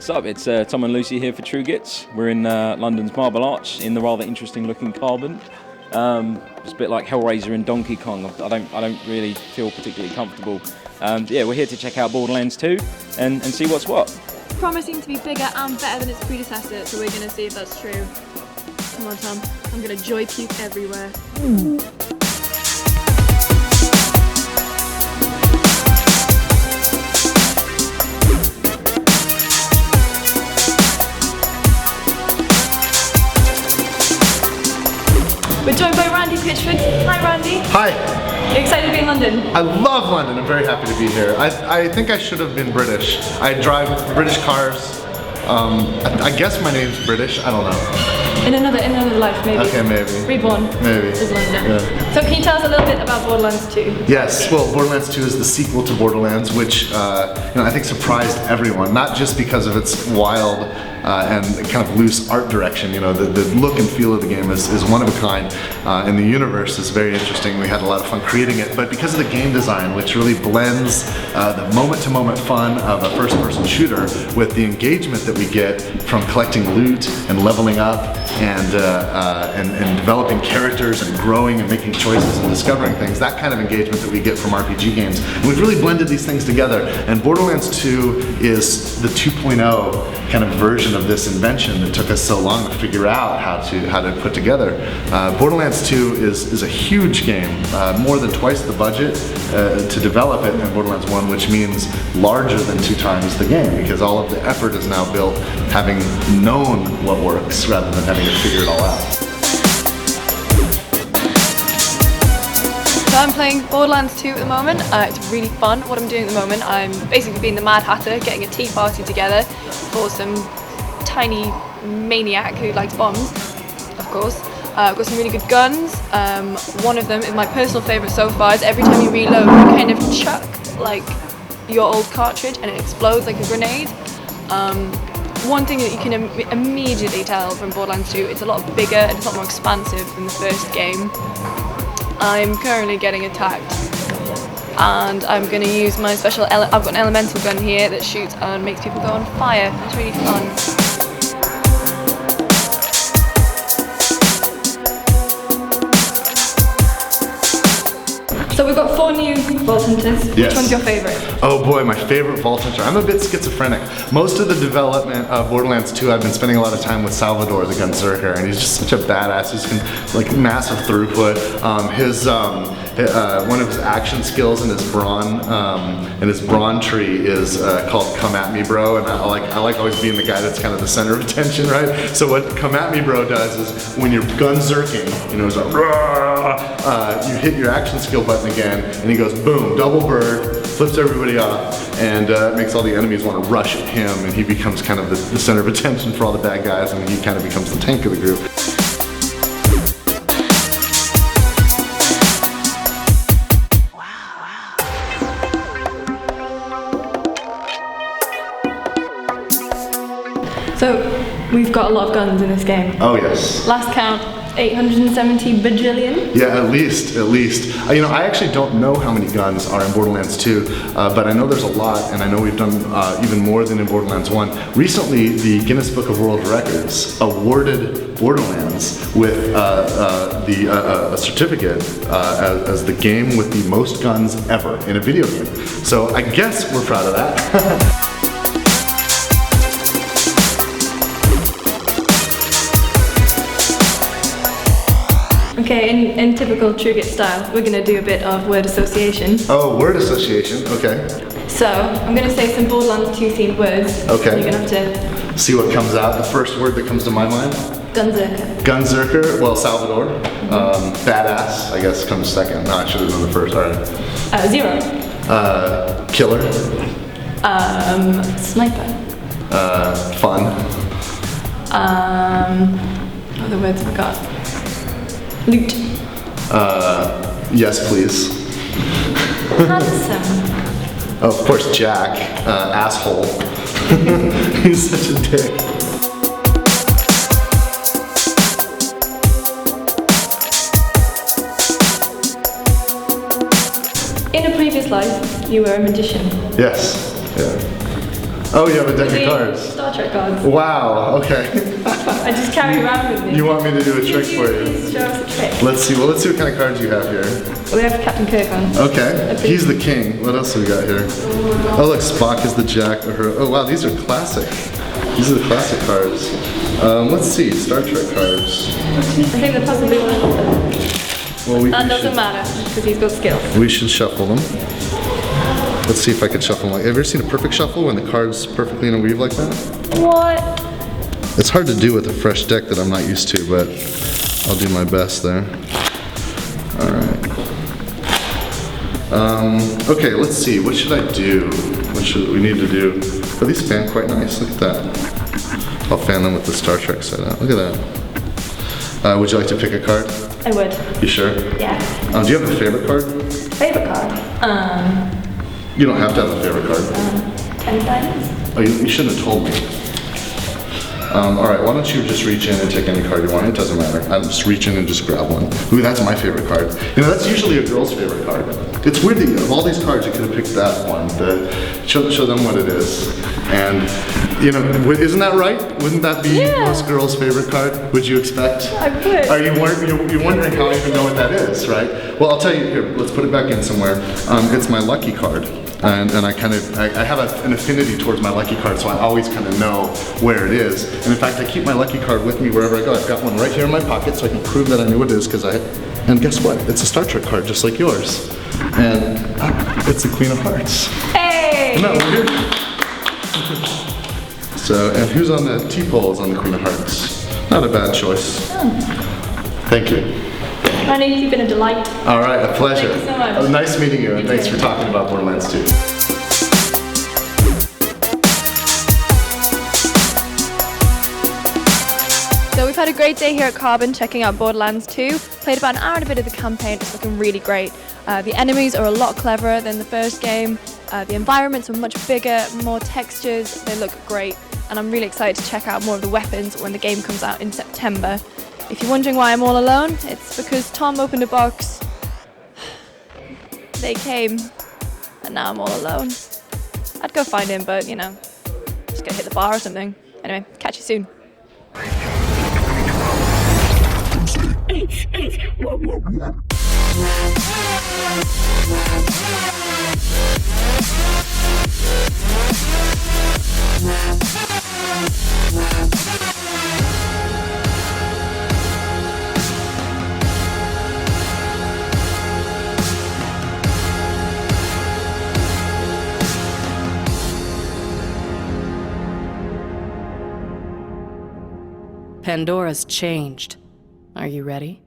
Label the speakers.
Speaker 1: What's up? It's Tom and Lucy here for True Gits. We're in London's Marble Arch in the rather interesting looking Carbon. It's a bit like Hellraiser and Donkey Kong. I don't really feel particularly comfortable. Yeah, we're here to check out Borderlands 2 and see what's what.
Speaker 2: Promising to be bigger and better than its predecessor, so we're going to see if that's true. Come on, Tom. I'm going to joy puke everywhere. We're joined by Randy Pitchford. Hi, Randy.
Speaker 3: Hi.
Speaker 2: Are you excited to be in London?
Speaker 3: I love London. I'm very happy to be here. I think I should have been British. I drive British cars. I guess my name's British. I don't know.
Speaker 2: In another life, maybe.
Speaker 3: Okay, maybe.
Speaker 2: Reborn.
Speaker 3: Maybe.
Speaker 2: Is London.
Speaker 3: Yeah.
Speaker 2: So can you tell us a little bit about Borderlands 2?
Speaker 3: Yes. Well, Borderlands 2 is the sequel to Borderlands, which I think surprised everyone. Not just because of its wild and kind of loose art direction. You know, the look and feel of the game is one of a kind, and the universe is very interesting. We had a lot of fun creating it, but because of the game design, which really blends the moment-to-moment fun of a first-person shooter with the engagement that we get from collecting loot and leveling up and developing characters and growing and making choices and discovering things, that kind of engagement that we get from RPG games. And we've really blended these things together, and Borderlands 2 is the 2.0 kind of version of this invention that took us so long to figure out how to put together. Borderlands 2 is a huge game, more than twice the budget to develop it than Borderlands 1, which means larger than 2 times the game, because all of the effort is now built having known what works rather than having to figure it all out.
Speaker 2: So I'm playing Borderlands 2 at the moment. It's really fun. What I'm doing at the moment, I'm basically being the Mad Hatter, getting a tea party together for some tiny maniac who likes bombs, of course. I've got some really good guns. One of them is my personal favourite so far. Is every time you reload, you kind of chuck like your old cartridge and it explodes like a grenade. One thing that you can immediately tell from Borderlands 2, it's a lot bigger and it's a lot more expansive than the first game. I'm currently getting attacked and I'm going to use my special, I've got an elemental gun here that shoots and makes people go on fire. It's really fun. So we've got 4 new Vault Hunters.
Speaker 3: Yes.
Speaker 2: Which one's your favourite?
Speaker 3: Oh boy, my favorite Vault Hunter. I'm a bit schizophrenic. Most of the development of Borderlands 2, I've been spending a lot of time with Salvador, the Gunzerker, and he's just such a badass. He's like massive throughput. One of his action skills in his brawn tree is called "Come at Me, Bro," and I like always being the guy that's kind of the center of attention, right? So what "Come at Me, Bro" does is when you're gunzerking, it's like you hit your action skill button again, and he goes boom, double bird, flips everybody off, and makes all the enemies want to rush at him, and he becomes kind of the center of attention for all the bad guys, and he kind of becomes the tank of the group.
Speaker 2: So we've got a lot of guns in this game.
Speaker 3: Oh yes.
Speaker 2: Last count, 870 bajillion?
Speaker 3: Yeah, at least. I actually don't know how many guns are in Borderlands 2, but I know there's a lot, and I know we've done even more than in Borderlands 1. Recently, the Guinness Book of World Records awarded Borderlands with a certificate as the game with the most guns ever in a video game. So I guess we're proud of that.
Speaker 2: Okay, in typical True Git style, we're going to do a bit of word association.
Speaker 3: Oh, word association, okay.
Speaker 2: So, I'm going to say some Borderlands 2 themed words.
Speaker 3: Okay.
Speaker 2: You're going to have to...
Speaker 3: See what comes out. The first word that comes to my mind?
Speaker 2: Gunzerker.
Speaker 3: Gunzerker, well, Salvador. Badass, I guess, comes second. No, I should have done the first, alright.
Speaker 2: 0.
Speaker 3: Killer.
Speaker 2: Sniper.
Speaker 3: Fun.
Speaker 2: What other words have I got? Loot.
Speaker 3: Yes, please.
Speaker 2: Handsome.
Speaker 3: Oh, of course, Jack. Asshole. He's such a dick.
Speaker 2: In a previous life, you were a magician.
Speaker 3: Yes. Yeah. Oh, you have a deck of
Speaker 2: The
Speaker 3: cards.
Speaker 2: Star Trek cards.
Speaker 3: Wow, okay.
Speaker 2: I just carry around with me.
Speaker 3: You want me to do a trick for you?
Speaker 2: Please show us a trick.
Speaker 3: Let's see. Well, let's see what kind of cards you have here.
Speaker 2: We have Captain Kirk on.
Speaker 3: Okay, he's the king. What else have we got here? Oh, look, Spock is the jack. Oh, wow, these are classic. These are the classic cards. Let's see, Star Trek cards.
Speaker 2: I think they're possibly one of them.
Speaker 3: Well,
Speaker 2: That doesn't matter, because he's got skills.
Speaker 3: We should shuffle them. Let's see if I could shuffle them. Have you ever seen a perfect shuffle when the cards perfectly in a weave like that?
Speaker 2: What?
Speaker 3: It's hard to do with a fresh deck that I'm not used to, but I'll do my best there. Alright. Okay, let's see. What should I do? What should we need to do? Oh, these fan quite nice. Look at that. I'll fan them with the Star Trek set out. Look at that. Would you like to pick a card?
Speaker 2: I would.
Speaker 3: You sure?
Speaker 2: Yeah.
Speaker 3: Do you have a favorite card?
Speaker 2: Favorite card?
Speaker 3: You don't have to have a favorite card.
Speaker 2: 10 diamonds?
Speaker 3: Oh, you shouldn't have told me. Alright, why don't you just reach in and take any card you want? It doesn't matter. I'll just reach in and just grab one. Ooh, that's my favorite card. You know, that's usually a girl's favorite card. It's weird that of all these cards, you could have picked that one. Show them what it is. And, you know, isn't that right? Wouldn't that be most girls' favorite card? Would you expect?
Speaker 2: I would.
Speaker 3: Are you you're wondering how I even know what that is, right? Well, I'll tell you, here, let's put it back in somewhere. It's my lucky card. And I have an affinity towards my lucky card, so I always kind of know where it is. And in fact, I keep my lucky card with me wherever I go. I've got one right here in my pocket, so I can prove that I knew what it is, and guess what? It's a Star Trek card, just like yours. And it's the Queen of Hearts.
Speaker 2: Hey!
Speaker 3: Isn't that weird? So, and who's on the T-pole is on the Queen of Hearts. Not a bad choice.
Speaker 2: Oh.
Speaker 3: Thank you.
Speaker 2: Honey, you've been a delight.
Speaker 3: All right, a pleasure.
Speaker 2: Thank you so much.
Speaker 3: Nice meeting you, and thanks for talking about Borderlands 2.
Speaker 2: So we've had a great day here at Carbon checking out Borderlands 2. Played about an hour and a bit of the campaign. It's looking really great. The enemies are a lot cleverer than the first game. The environments are much bigger, more textures. They look great. And I'm really excited to check out more of the weapons when the game comes out in September. If you're wondering why I'm all alone, it's because Tom opened a box. They came, and now I'm all alone. I'd go find him, but you know, just go hit the bar or something. Anyway, catch you soon.
Speaker 4: Pandora's changed. Are you ready?